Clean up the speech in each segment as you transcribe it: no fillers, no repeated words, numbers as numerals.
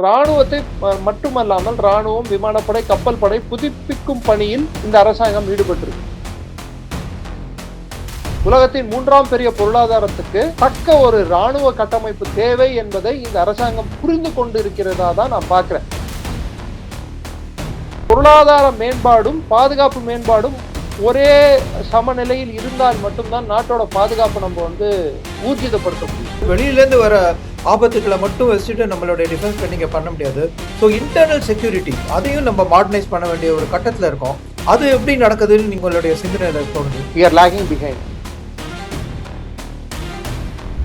ராணுவத்தை மட்டுமல்லாமல் ராணுவம், விமானப்படை, கப்பல் படை புதுப்பிக்கும் பணியில் இந்த அரசாங்கம் ஈடுபட்டிருக்கு. உலகத்தின் 3ஆம் பெரிய பொருளாதாரத்துக்கு தக்க ஒரு ராணுவ கட்டமைப்பு தேவை என்பதை இந்த அரசாங்கம் புரிந்து கொண்டு இருக்கிறதா தான் நான் பார்க்கிறேன். பொருளாதார மேம்பாடும் பாதுகாப்பு மேம்பாடும் ஒரே சமநிலையில் இருந்தால் மட்டும்தான் நாட்டோட பாதுகாப்பு நம்ம ஊர்ஜிதப்படுத்த முடியும். வெளியிலேருந்து வர ஆபத்துக்களை மட்டும் வச்சுட்டு நம்மளுடைய டிஃபென்ஸ் ஸ்பெண்டிங்கை பண்ண முடியாது. ஸோ இன்டர்னல் செக்யூரிட்டி அதையும் நம்ம மாடர்னைஸ் பண்ண வேண்டிய ஒரு கட்டத்தில் இருக்கோம். அது எப்படி நடக்குதுன்னு உங்களுடைய சிந்தனையில் தோணுது? We are lagging behind.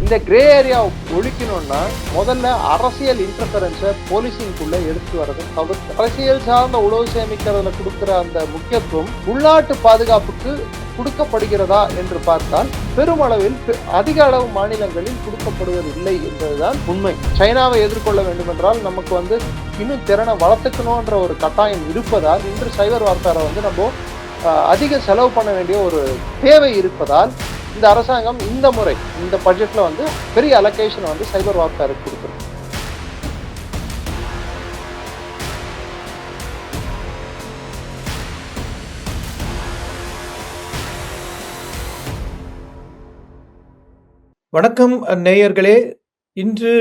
இந்த கிரே ஏரியா ஒழிக்கணும்னா முதல்ல அரசியல் இன்டர்ஃபரன்ஸை போலீசிங்குள்ள எடுத்து வரது தவிர்த்து அரசியல் சார்ந்த உளவு சேமிக்கிறதுல கொடுக்கிற அந்த முக்கியத்துவம் உள்நாட்டு பாதுகாப்புக்கு கொடுக்கப்படுகிறதா என்று பார்த்தால் பெருமளவில் அதிக அளவு மாநிலங்களில் கொடுக்கப்படுவதில்லை என்பதுதான் உண்மை. சைனாவை எதிர்கொள்ள வேண்டும் என்றால் நமக்கு இன்னும் திறனை வளர்த்துக்கணும்ன்ற ஒரு கட்டாயம் இருப்பதால் இன்று சைபர் வார்ஃபேரை நம்ம அதிக செலவு பண்ண வேண்டிய ஒரு தேவை இருப்பதால் இந்த அரசாங்கம் இந்த முறை இந்த பட்ஜெட்ல பெரிய அலோகேஷன் சைபர் வார்ஃபேருக்கு கொடுத்துருக்கு. வணக்கம் நேயர்களே. இன்று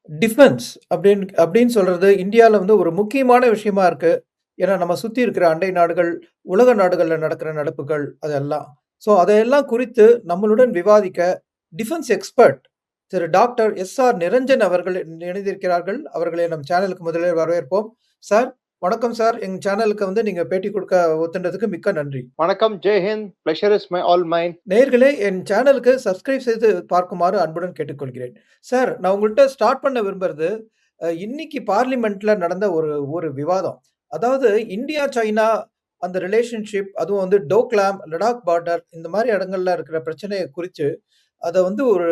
டிஃபென்ஸ் அப்படின்னு சொல்றது இந்தியாவில் ஒரு முக்கியமான விஷயமா இருக்கு. ஏன்னா நம்ம சுற்றி இருக்கிற அண்டை நாடுகள், உலக நாடுகளில் நடக்கிற நடப்புகள் அதெல்லாம். ஸோ அதையெல்லாம் குறித்து நம்மளுடன் விவாதிக்க டிஃபென்ஸ் எக்ஸ்பர்ட் திரு டாக்டர் எஸ்.ஆர். நிரஞ்சன் அவர்கள் இணைந்திருக்கிறார்கள். அவர்களை நம் சேனலுக்கு முதலில் வரவேற்போம். சார் வணக்கம் சார். எங்க சேனலுக்கு நீங்க பேட்டி கொடுக்க ஒத்துண்டதுக்கு மிக்க நன்றி. வணக்கம். ஜெய்ஹிந்த். பிளஷர் இஸ் மை ஆல் மைன். நேயர்களே, என் சேனலுக்கு சப்ஸ்கிரைப் செய்து பார்க்குமாறு அன்புடன் கேட்டுக்கொள்கிறேன். சார், நான் உங்கள்கிட்ட ஸ்டார்ட் பண்ண விரும்புறது இன்னைக்கு பார்லிமெண்ட்ல நடந்த ஒரு விவாதம். அதாவது இந்தியா சைனா அந்த ரிலேஷன்ஷிப், அதுவும் டோக்லாம், லடாக் பார்டர் இந்த மாதிரி இடங்கள்ல இருக்கிற பிரச்சனையை குறித்து அதை ஒரு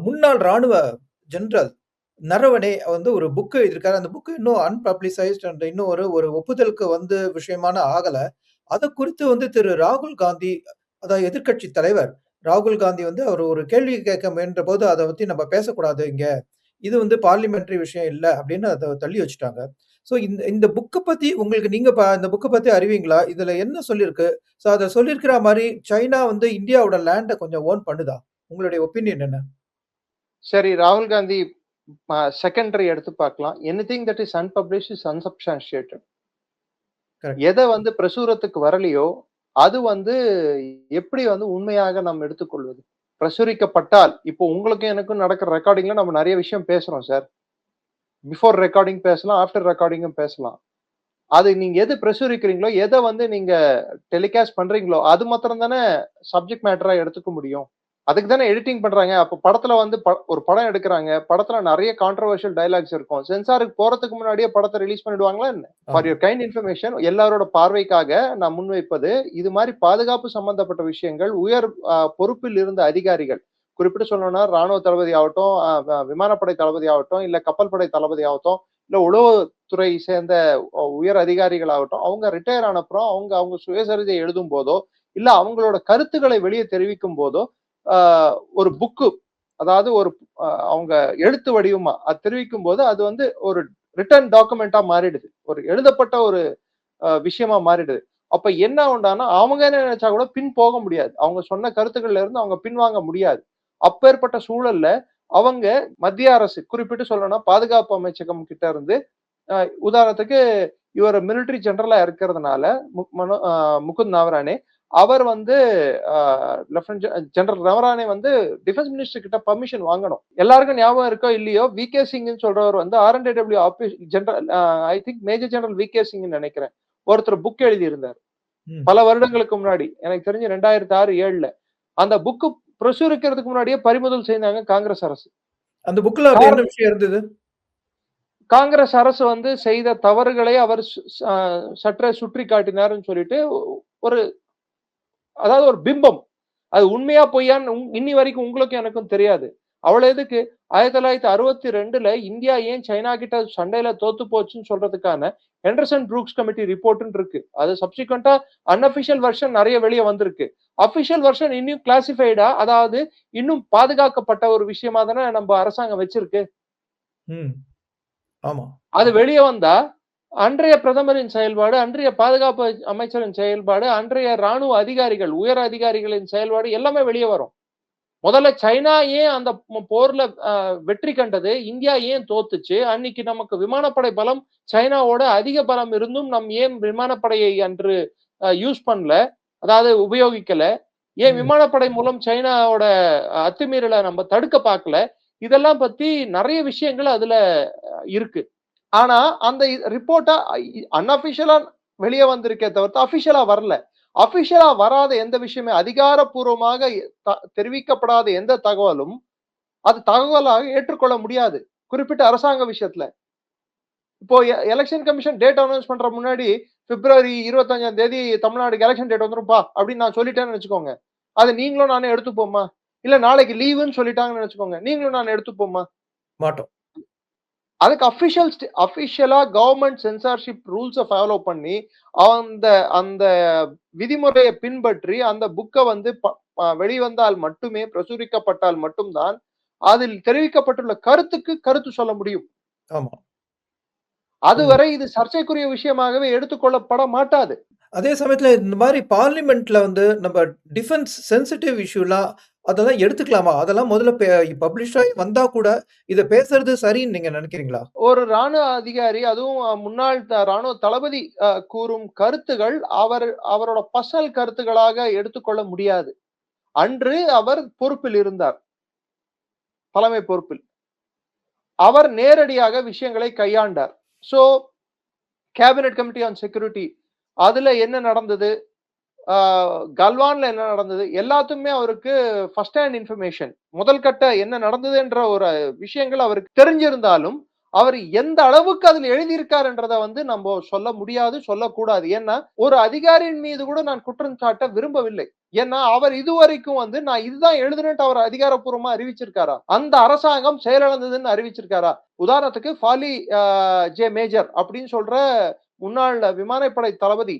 முன்னாள் ராணுவ ஜெனரல் நரவனே ஒரு புக்கு எழுதியிருக்காரு. அந்த புக்கு இன்னும் அன்பப்ளிசைஸ்ட் அண்ட் இன்னும் ஒரு ஒப்புதலுக்கு விஷயமான ஆகல. அதை குறித்து திரு ராகுல் காந்தி, அதாவது எதிர்க்கட்சி தலைவர் ராகுல் காந்தி அவர் ஒரு கேள்வி கேட்க முயன்ற போது அதை பத்தி நம்ம பேசக்கூடாது, இங்க இது பார்லிமெண்டரி விஷயம் இல்லை அப்படின்னு அதை தள்ளி வச்சுட்டாங்க. ஸோ இந்த புக்கை பத்தி உங்களுக்கு நீங்க இந்த புக்கை பத்தி அறிவீங்களா? இதுல என்ன சொல்லியிருக்கு? ஸோ அதை சொல்லியிருக்கிற மாதிரி சைனா இந்தியாவோட லேண்டை கொஞ்சம் ஓன் பண்ணுதா? உங்களுடைய ஒப்பீனியன் என்ன? சரி, ராகுல் காந்தி செகண்டரி எடுத்து பார்க்கலாம். Anything that is unpublished is unsubstantiated. எதை பிரசுரத்துக்கு வரலையோ அது எப்படி உண்மையாக நம்ம எடுத்துக்கொள்வது? பிரசுரிக்கப்பட்டால் இப்போ உங்களுக்கும் எனக்கும் நடக்கிற ரெக்கார்டிங்ல நம்ம நிறைய விஷயம் பேசுறோம் சார். பிஃபோர் ரெக்கார்டிங் பேசலாம், ஆஃப்டர் ரெக்கார்டிங்கும் பேசலாம். அது நீங்க எது பிரசுரிக்கிறீங்களோ, எதை நீங்க டெலிகாஸ்ட் பண்றீங்களோ அது மாத்திரம் தானே சப்ஜெக்ட் மேட்டரா எடுத்துக்க முடியும். அதுக்கு தானே எடிட்டிங் பண்றாங்க. அப்ப படத்துல ஒரு படம் எடுக்கிறாங்க, படத்துல நிறைய கான்ட்ரோவர்ஷியல் டயலாக்ஸ் இருக்கும். சென்சாருக்கு போறதுக்கு முன்னாடியே படத்தை ரிலீஸ் பண்ணிடுவாங்களா என்ன? ஃபார் யுவர் கைண்ட் இன்ஃபர்மேஷன், எல்லாரோட பார்வைக்காக நான் முன்வைப்பது, இது மாதிரி பாதுகாப்பு சம்பந்தப்பட்ட விஷயங்கள் உயர் பொறுப்பில் இருந்த அதிகாரிகள், குறிப்பிட்டு சொல்லணும்னா ராணுவ தளபதி ஆகட்டும், விமானப்படை தளபதி ஆகட்டும், இல்ல கப்பல் படை தளபதி ஆகட்டும், இல்ல உளவுத்துறை சேர்ந்த உயர் அதிகாரிகள் ஆகட்டும், அவங்க ரிட்டையர் ஆனப்புறம் அவங்க சுயசரிதை எழுதும் போதோ இல்ல அவங்களோட கருத்துக்களை வெளியே தெரிவிக்கும் போதோ ஒரு புக்கு, அதாவது அவங்க எழுத்து வடிவமா அது தெரிவிக்கும் போது அது ஒரு ரிட்டன் டாக்குமெண்டா மாறிடுது, ஒரு எழுதப்பட்ட ஒரு விஷயமா மாறிடுது. அப்ப என்ன உண்டானா அவங்க என்ன நினைச்சா கூட பின் போக முடியாது. அவங்க சொன்ன கருத்துக்கள்ல இருந்து அவங்க பின்வாங்க முடியாது. அப்பேற்பட்ட சூழல்ல அவங்க மத்திய அரசு, குறிப்பிட்டு சொல்லணும்னா பாதுகாப்பு அமைச்சகம் கிட்ட இருந்து, உதாரணத்துக்கு இவர் மிலிட்டரி ஜெனரலா இருக்கிறதுனால முகுந்த் நவரானே, அவர் lieutenant general Naravane defence minister கிட்ட பர்மிஷன் வாங்கணும். எல்லாருக்கும் ஞாபகம் இருக்கோ இல்லையோ, வி.கே. சிங் சொல்றவர் RNW general, I think major general V K. Singh நினைக்கிறேன், ஒருத்தர் புக் எழுதி இருந்தார் பல வருடங்களுக்கு முன்னாடி, எனக்கு தெரிஞ்சு 2006-7. அந்த புக்கு பிரசுரிக்கிறதுக்கு முன்னாடியே பறிமுதல் செய்தாங்க காங்கிரஸ் அரசு. அந்த புக்ல என்ன விஷயம் இருந்தது? காங்கிரஸ் அரசு செய்த தவறுகளை அவர் சற்றே சுற்றி காட்டினார்னு சொல்லிட்டு அதாவது ஒரு பிம்பம், அது உண்மையா பொய்யான்னு இன்னி வரைக்கும் உங்களுக்கு எனக்கும் தெரியாது. அவ்வளவு எதுக்கு 1962 இந்தியா ஏன் சைனா கிட்ட சண்டையில தோத்து போச்சுன்னு சொல்றதுக்கான ஹெண்டர்சன் ப்ரூக்ஸ் கமிட்டி ரிப்போர்ட் இருக்கு. அது சப்சிக்வெண்டா அன்அபிஷியல் வெர்ஷன் நிறைய வெளியே வந்திருக்கு. அபிஷியல் வெர்ஷன் இன்னும் கிளாசிஃபைடா, அதாவது இன்னும் பாதுகாக்கப்பட்ட ஒரு விஷயமா தானே நம்ம அரசாங்கம் வச்சிருக்கு. ஆமா. அது வெளிய வந்தா, அன்றைய பிரதமரின் செயல்பாடு, அன்றைய பாதுகாப்பு அமைச்சரின் செயல்பாடு, அன்றைய ராணுவ அதிகாரிகள், உயர் அதிகாரிகளின் செயல்பாடு எல்லாமே வெளிய வரும். முதல்ல சைனா ஏன் அந்த போர்ல வெற்றி கண்டது? இந்தியா ஏன் தோத்துச்சு? அன்னைக்கு நமக்கு விமானப்படை பலம் சைனாவோட அதிக பலம் இருந்தும், நம் ஏன் விமானப்படையை அன்று யூஸ் பண்ணல? அதாவது உபயோகிக்கல. ஏன் ம். விமானப்படை மூலம் சைனாவோட அத்துமீறல நம்ம தடுக்க பார்க்கல? இதெல்லாம் பத்தி நெறைய விஷயங்கள் அதுல இருக்கு. ஆனா, அந்த ரிப்போர்ட்டா அன்அஃபிஷியலா வெளிய வந்திருக்கே தவிர்த்து, அஃபிஷியலா வரல. அஃபிஷியலா வராத எந்த விஷயமே அதிகாரப்பூர்வமாக தெரிவிக்கப்படாத எந்த தகவலும், அது தகவலாக ஏற்றுக்கொள்ள முடியாது. குறிப்பிட்ட அரசாங்க விஷயத்துல. இப்போ எலக்ஷன் கமிஷன் டேட் அனௌன்ஸ் பண்ற முன்னாடி, பிப்ரவரி 25ஆம் தேதி தமிழ்நாடுக்கு எலக்ஷன் டேட் வந்துரும்பா அப்படின்னு நான் சொல்லிட்டேன்னு வச்சுக்கோங்க. அத நீங்களும் நானும் எடுத்துப்போமா? இல்ல நாளைக்கு லீவுன்னு சொல்லிட்டாங்கன்னு வச்சுக்கோங்க. நீங்களும் நானும் எடுத்துப்போமா? மாட்டோம். அதுக்கு அஃபிஷியலா கவர்ன்மெண்ட் சென்சார்ஷிப் ரூல்ஸ ஃபாலோ பண்ணி, அந்த அந்த விதிமுறைய பின்பற்றி, அந்த புக்க வந்து வெளிவந்தால் மட்டுமே, பிரசுரிக்கப்பட்டால் மட்டும் தான், அதில் தெரிவிக்கப்பட்டுள்ள கருத்துக்கு கருத்து சொல்ல முடியும். ஆமா. உண்ம. அதுவரை இது சர்ச்சைக்குரிய விஷயமாகவே எடுத்துக்கொள்ளப்பட மாட்டாது. அதே சமயத்துல இந்த மாரி பார்லிமென்ட்ல வந்து நம்ம டிஃபென்ஸ் சென்சிட்டிவ் இஷ்யூலாம் அதெல்லாம் எடுத்துக்கலாமா? அதெல்லாம் முதல்ல பப்ளிஷ் ஆயி வந்தா கூட, இத பேசுறது சரின்னு நீங்க நினைக்கிறீங்களா? ஒரு ராணுவ அதிகாரி, அதுவும் முன்னாள் ராணுவ தளபதி கூறும் கருத்துகள், அவரோட பர்சனல் கருத்துக்களாக எடுத்துக்கொள்ள முடியாது. அன்று அவர் பொறுப்பில் இருந்தார். தலைமை பொறுப்பில். அவர் நேரடியாக விஷயங்களை கையாண்டார். So, cabinet committee on security அதுல என்ன நடந்தது? ஆ கல்வான்ல என்ன நடந்தது? எல்லாத்துக்குமே அவருக்கு ஃபர்ஸ்ட் ஹேண்ட் இன்ஃபர்மேஷன். முதல் கட்ட என்ன நடந்ததுன்ற ஒரு விஷயங்கள் அவருக்கு தெரிஞ்சிருந்தாலும், அவர் எந்த அளவுக்கு அதில எழுதியிருக்கார்ன்றத வந்து நம்ப சொல்ல முடியாது, சொல்லக்கூடாது. ஏன்னா, ஒரு அதிகாரியின் மீது கூட நான் குற்றம் சாட்ட விரும்பவில்லை. ஏன்னா, அவர் இதுவரைக்கும் வந்து நான் இதுதான் எழுதுனேன்ட்டு அவர் அதிகாரப்பூர்வமா அறிவிச்சிருக்காரா? அந்த அரசாங்கம் செயலிழந்ததுன்னு அறிவிச்சிருக்காரா? உதாரணத்துக்கு ஃபாலி மேஜர் அப்படின்னு சொல்ற முன்னாள் விமானப்படை தளபதி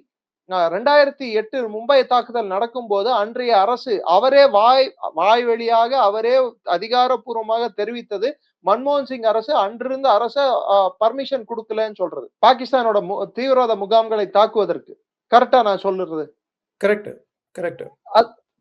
2008 மும்பை தாக்குதல் நடக்கும்போது அன்றைய அரசு அவரே வாய் வழியாக அவரே அதிகாரப்பூர்வமாக தெரிவித்தது மன்மோகன் சிங் அரசு அன்றிருந்த அரச பர்மிஷன் கொடுக்கலன்னு சொல்றது. பாகிஸ்தானோட தீவிரவாத முகாம்களை தாக்குவதற்கு. கரெக்ட்டா நான் சொல்றது? Correct, correct.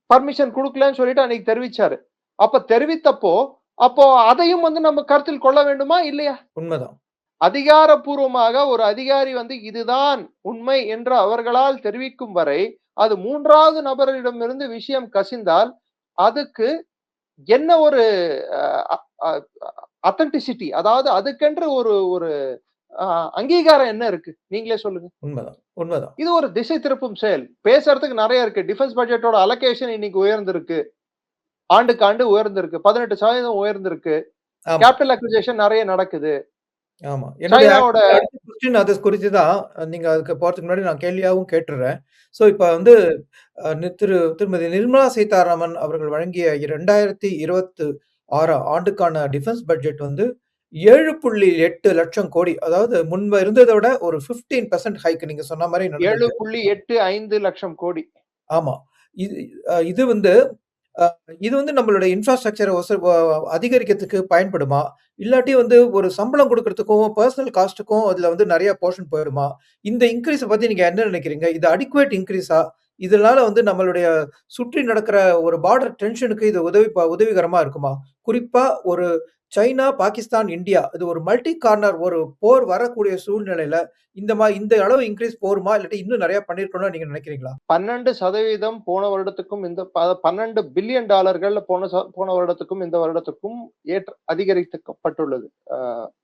பர்மிஷன் குடுக்கலன்னு சொல்லிட்டு அன்னைக்கு தெரிவிச்சாரு. அப்ப தெரிவித்தப்போ, அப்போ அதையும் வந்து நம்ம கருத்தில் கொள்ள வேண்டுமா? இல்லையா? உண்மதான். அதிகாரப்பூர்வமாக ஒரு அதிகாரி வந்து இதுதான் உண்மை என்று அவர்களால் தெரிவிக்கும் வரை, அது 3வது நபரிடமிருந்து விஷயம் கசிந்தால், அதுக்கு என்ன ஒரு அ அ ஆத்தென்டிசிட்டி அதாவது அதுக்கென்று ஒரு ஒரு அ அங்கீகாரம் என்ன இருக்கு? நீங்களே சொல்லுங்க. உண்மதான், உண்மதான். இது ஒரு திசை திருப்பும் செயல். பேசுறதுக்கு நெறைய இருக்கு. டிஃபென்ஸ் பட்ஜெட்டோட அலோகேஷன் இன்னைக்கு உயர்ந்திருக்கு. ஆண்டுக்கு ஆண்டு உயர்ந்திருக்கு. 18% உயர்ந்திருக்கு. ஆமா, கேபிட்டல் அக்விசிஷன் நெறைய நடக்குது. ஆமா. என்னுடைய சைனாவோட ஆக்சுவலா அடுத்த கொஸ்டின் அது குறித்து தான். நீங்க அதுக்கு போறதுக்கு முன்னாடி நான் கேள்வியாவும் கேட்டுர்றேன். ஸோ இப்ப வந்து அ நி திரு திருமதி நிர்மலா சீதாராமன் அவர்கள் வழங்கிய 2026 ஆண்டுக்கான டிஃபென்ஸ் பட்ஜெட் வந்து 7.8 லட்சம் கோடி. அதாவது முன்பு இருந்தத விட ஒரு 15% ஹைக் நீங்க சொன்ன மாரி நடந்திருக்கு. 7.85 லட்சம் கோடி. ஆமா. இது இது வந்து அ இது வந்து நம்மளுடைய இன்ஃப்ராஸ்ட்ரக்சர அதிகரிக்கிறதுக்கு பயன்படுமா? இல்லாட்டி வந்து ஒரு சம்பளம் குடுக்குறதுக்கும், பெர்சனல் காஸ்ட்டுக்கும் அதுல வந்து நெறைய போர்ஷன் போயிடுமா? இந்த இன்கிரீஸ பத்தி நீங்க என்ன நினைக்கிறீங்க? இது அடிக்குவேட் இன்கிரீஸா? இதனால வந்து நம்மளுடைய சுற்றி நடக்கிற ஒரு பார்டர் டென்ஷனுக்கு இது உதவிகரமா இருக்குமா? குறிப்பா ஒரு சைனா, பாகிஸ்தான், இந்தியா இது ஒரு மல்டி கார்னர் ஒரு போர் வரக்கூடிய சூழ்நிலையில இந்த அளவு இன்கிரீஸ் போருமா? இல்லாட்டி இன்னும் நெறைய பண்ணியிருக்கணும்னு நீங்க நினைக்கிறீங்களா? 12% போன வருடத்துக்கும் இந்த $12 பில்லியன் டாலர்கள் போன வருடத்துக்கும் இந்த வருடத்துக்கும் அதிகரிக்கப்பட்டுள்ளது.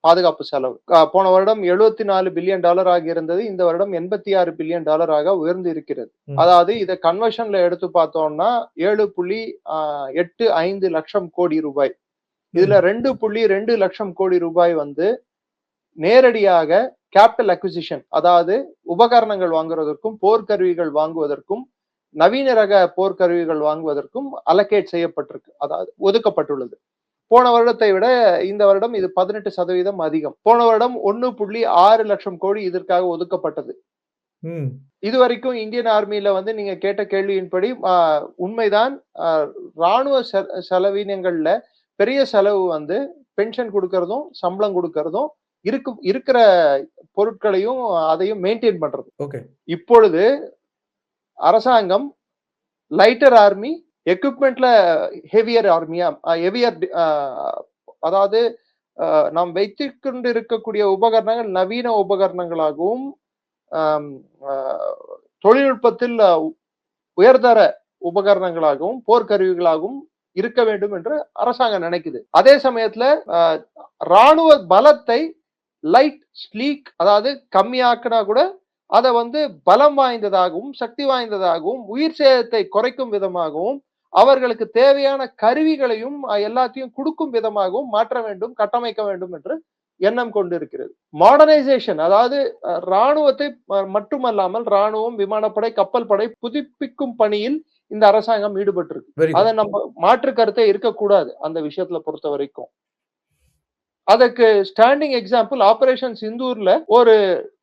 பாதுகாப்பு செலவு. போன வருடம் $74 பில்லியன் ஆக இருந்தது. இந்த வருடம் $86 பில்லியன் ஆக உயர்ந்து இருக்கிறது. ம். அதாவது இத கன்வர்ஷன்ல எடுத்து பார்த்தோம்னா 7.85 லட்சம் கோடி ரூபாய். இதுல ம். 2.2 லட்சம் கோடி ரூபாய் வந்து நேரடியாக கேபிட்டல் அக்விசிஷன் அதாவது உபகரணங்கள் வாங்குவதற்கும், போர்க்கருவிகள் வாங்குவதற்கும், நவீன ரக போர்க்கருவிகள் வாங்குவதற்கும் அலோகேட் செய்யப்பட்டிருக்கு. அதாவது ஒதுக்கப்பட்டுள்ளது. போன வருடத்தை விட இந்த வருடம் இது 18% அதிகம். போன வருடம் 1.6 லட்சம் கோடி இதற்காக ஒதுக்கப்பட்டது. ம். இதுவரைக்கும் இந்தியன் ஆர்மில வந்து நீங்க கேட்ட கேள்வியின்படி உண்மைதான். அ ராணுவ செலவினங்கள்ல பெரிய செலவு வந்து பென்ஷன் குடுக்கறதும், சம்பளம் குடுக்கறதும், இருக்கிற பொருட்களையும் அதையும் மெயின்டைன் பண்றது. ஓகே. இப்பொழுது அரசாங்கம் லைட்டர் ஆர்மி, எக்யூப்மெண்ட்ல ஹெவியர் ஆர்மியா, அதாவது நாம் வைத்துக் கொண்டு இருக்கக்கூடிய உபகரணங்கள் நவீன உபகரணங்களாகவும் தொழில்நுட்பத்தில் உயர்தர உபகரணங்களாகவும் போர்க்கருவிகளாகவும் இருக்க வேண்டும் என்று அரசாங்கம் நினைக்குது. அதே சமயத்துல ராணுவ பலத்தை லைட் ஸ்லீக், அதாவது கம்மியாக்கினா கூட அதை வந்து பலம் வாய்ந்ததாகவும் சக்தி வாய்ந்ததாகவும் உயிர் சேதத்தை குறைக்கும் விதமாகவும் அவர்களுக்கு தேவையான கருவிகளையும் எல்லாத்தையும் கொடுக்கும் விதமாகவும் மாற்ற வேண்டும், கட்டமைக்க வேண்டும் என்று எண்ணம் கொண்டிருக்கிறது. மாடர்னைசேஷன், அதாவது ராணுவத்தை மட்டுமல்லாமல் ராணுவம், விமானப்படை, கப்பல் படை புதுப்பிக்கும் பணியில் இந்த அரசாங்கம் ஈடுபட்டிருக்கு. அதை நம்ம மாற்று கருத்தை இருக்கக்கூடாது அந்த விஷயத்துல பொறுத்த வரைக்கும். அதுக்கு ஸ்டாண்டிங் எக்ஸாம்பிள் ஆபரேஷன் சிந்தூர்ல ஒரு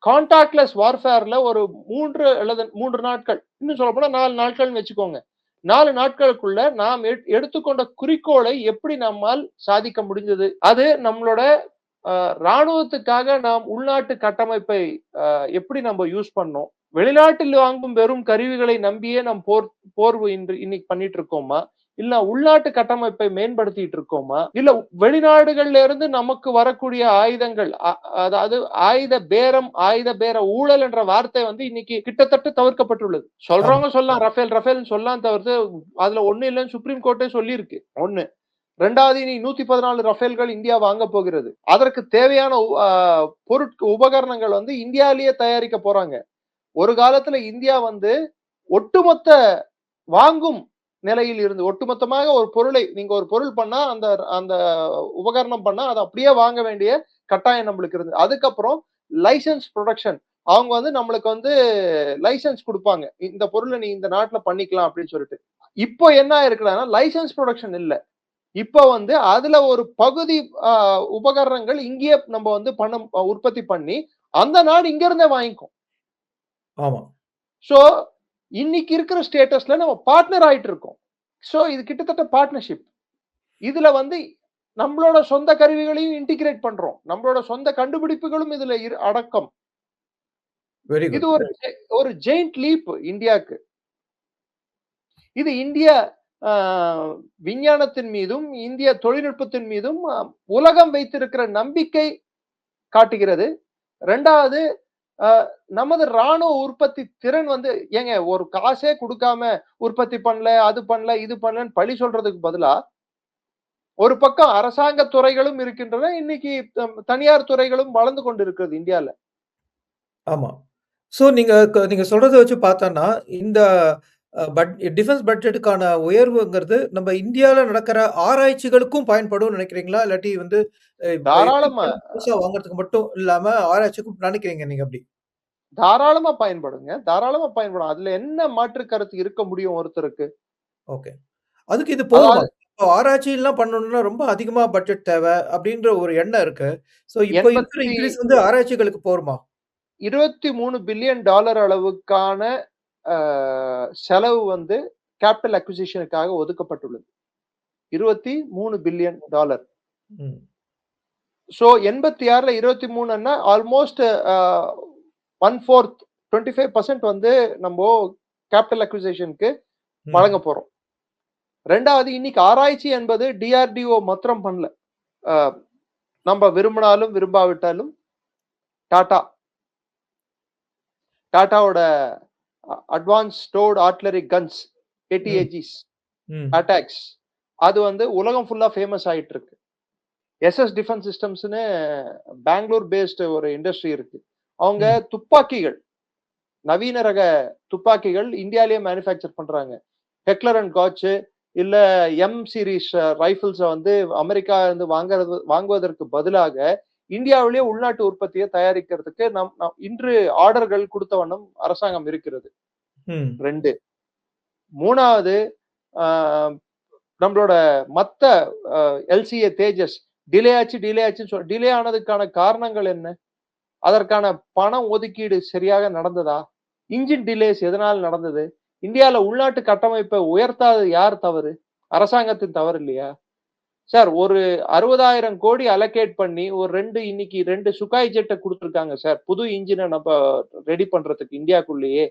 கான்டாக்ட்லெஸ் வார்ஃபேர்ல ஒரு 3 நாட்கள், இன்னும் சொல்ல போனா 4 நாட்கள்னு வச்சுக்கோங்க. 4 நாட்களுக்குள்ள நாம் எடுத்துக்கொண்ட குறிக்கோளை எப்படி நம்மால் சாதிக்க முடிஞ்சது? அது நம்மளோட ராணுவத்துக்காக நாம் உள்நாட்டு கட்டமைப்பை எப்படி நம்ம யூஸ் பண்ணோம்? வெளிநாட்டில் வாங்கும் வெறும் கருவிகளை நம்பியே நம் போர் இன்னைக்கு பண்ணிட்டு இருக்கோமா? இல்ல உள்நாட்டு கட்டமைப்பை மேம்படுத்திட்டு இருக்கோமா? இல்ல வெளிநாடுகள்ல இருந்து நமக்கு வரக்கூடிய ஆயுதங்கள், அதாவது ஆயுத பேர ஊழல் என்ற வார்த்தை வந்து இன்னைக்கு கிட்டத்தட்ட தவிர்க்கப்பட்டுள்ளது. சொல்றவங்க சொல்லலாம் ரஃபேல் சொல்லலாம், தவிர்த்து அதுல ஒண்ணு இல்லைன்னு சுப்ரீம் கோர்ட்டே சொல்லி இருக்கு. ஒண்ணு. 2வது, இனி 114 ரஃபேல்கள் இந்தியா வாங்க போகிறது. அதற்கு தேவையான உபகரணங்கள் வந்து இந்தியாலேயே தயாரிக்க போறாங்க. ஒரு காலத்துல இந்தியா வந்து ஒட்டுமொத்த வாங்கும் நிலையில் இருந்து, ஒட்டுமொத்தமாக ஒரு பொருளை நீங்க ஒரு பொருள் பண்ணா அந்த உபகரணம் பண்ணா அதை அப்படியே வாங்க வேண்டிய கட்டாயம் நம்மளுக்கு இருந்தது. அதுக்கப்புறம் லைசன்ஸ் ப்ரொடக்ஷன், அவங்க வந்து நம்மளுக்கு வந்து லைசன்ஸ் கொடுப்பாங்க, இந்த பொருளை நீ இந்த நாட்டுல பண்ணிக்கலாம் அப்படின்னு சொல்லிட்டு. இப்போ என்ன இருக்குன்னா லைசன்ஸ் ப்ரொடக்ஷன் இல்ல. இப்ப வந்து அதுல ஒரு பகுதி உபகரணங்கள் இங்கேயே நம்ம வந்து உற்பத்தி பண்ணி அந்த நாடு இங்க இருந்தே வாங்கிக்கும். ஆமா. சோ இன்னைக்கு இருக்கிற ஸ்டேட்டஸ்ல நம்ம பார்ட்னர் ஆயிட்டு இருக்கோம். சோ இது கிட்டத்தட்ட பார்ட்னர்ஷிப். இதுல வந்து நம்மளோட சொந்த கருவிகளையும் இன்டிகிரேட் பண்றோம், நம்மளோட சொந்த கண்டுபிடிப்புகளும் இதுல அடக்கம். இது ஒரு ஜெயிண்ட் லீப் இந்தியாவுக்கு. இது இந்தியா விஞ்ஞானத்தின் மீதும் இந்திய தொழில்நுட்பத்தின் மீதும் உலகம் வைத்திருக்கிற நம்பிக்கை காட்டுகிறது. 2வது, நமது ராணுவ உற்பத்தி திறன் வந்து, ஏங்க ஒரு காசே கொடுக்காம உற்பத்தி பண்ணல, அது பண்ணல, இது பண்ணலன்னு பழி சொல்றதுக்கு பதிலா ஒரு பக்கம் அரசாங்க துறைகளும் இருக்கின்றன, இன்னைக்கு தனியார் துறைகளும் வளர்ந்து கொண்டு இருக்கிறது இந்தியால. ஆமா. சோ நீங்க சொல்றத வச்சு பார்த்தோம்னா இந்த டிஃபென்ஸ் பட்ஜெட்டுக்கான உயர்வுங்கிறது நம்ம இந்தியால நடக்கிற ஆராய்ச்சிகளுக்கும் பயன்படும் நினைக்கிறீங்களா? இல்லாட்டி வந்து தாராளமா புதுசா வாங்குறதுக்கு மட்டும் இல்லாம ஆராய்ச்சிக்கும் நினைக்கிறீங்க நீங்க அப்படி? தாராளமா பயன்படுங்க. தாராளமா பயன்படும். அதுல என்ன மாற்று கருத்து இருக்க முடியும் ஒருத்தருக்கு? ஓகே. அதுக்கு இது போதுமா? இப்போ ஆராய்ச்சி எல்லாம் பண்ணணும்னா ரொம்ப அதிகமா பட்ஜெட் தேவை அப்படின்ற ஒரு எண்ணம் இருக்கு. சோ இப்போ இருக்கிற இன்கிரீஸ் வந்து ஆராய்ச்சிகளுக்கு போருமா? $23 பில்லியன் அளவுக்கான செலவு வந்து கேபிட்டல் அக்விசிஷனுக்காக ஒதுக்கப்பட்டுள்ளது. $23 பில்லியன். சோ 86ல 23ன்னா ஆல்மோஸ்ட் 1/4, 25% வந்து நம்ம கேபிட்டல் அக்விசிஷனுக்கு வழங்க போறோம். 2வது, இன்னைக்கு ஆராய்ச்சி என்பது DRDO மாத்திரம் பண்ணல. நம்ம விரும்பினாலும் விரும்பாவிட்டாலும் டாட்டாவோட அட்வான்ஸ் ஸ்டோர்ட் ஆர்ட்டிலரி கன்ஸ், ATAGs, அட்டாக்ஸ், அது வந்து உலகம் ஃபுல்லா ஃபேமஸ் ஆயிட்டு இருக்கு. SS டிஃபென்ஸ் சிஸ்டம்ஸ்னு பெங்களூர் பேஸ்ட் ஒரு இண்டஸ்ட்ரி இருக்கு. அவங்க துப்பாக்கிகள், நவீன ரக துப்பாக்கிகள் இந்தியாலேயே மேனுஃபேக்சர் பண்றாங்க. ஹெக்லர் அண்ட் காட்ச் இல்ல M சீரீஸ் ரைபிள்ஸை வந்து அமெரிக்கா இருந்து வாங்குவதற்கு பதிலாக இந்தியாவிலேயே உள்நாட்டு உற்பத்தியை தயாரிக்கிறதுக்கு இன்று ஆர்டர்கள் கொடுத்த வண்ணம் அரசாங்கம் இருக்கிறது. 2. 3வது, நம்மளோட மத்த LCA தேஜஸ் டிலே ஆனதுக்கான காரணங்கள் என்ன? அதற்கான பணம் ஒதுக்கீடு சரியாக நடந்ததா? இன்ஜின் டிலேஸ் எதனால் நடந்தது? இந்தியால உள்நாட்டு கட்டமைப்பை உயர்த்தாது யார் தவறு? அரசாங்கத்தின் தவறு இல்லையா? சார் ஒரு 60,000 கோடி அலோகேட் பண்ணி இன்னைக்கு 2 சுகாய் ஜெட்ட குடுத்துருக்காங்க சார். புது இன்ஜின நம்ம ரெடி பண்றதுக்கு இந்தியாக்குள்ளேயே.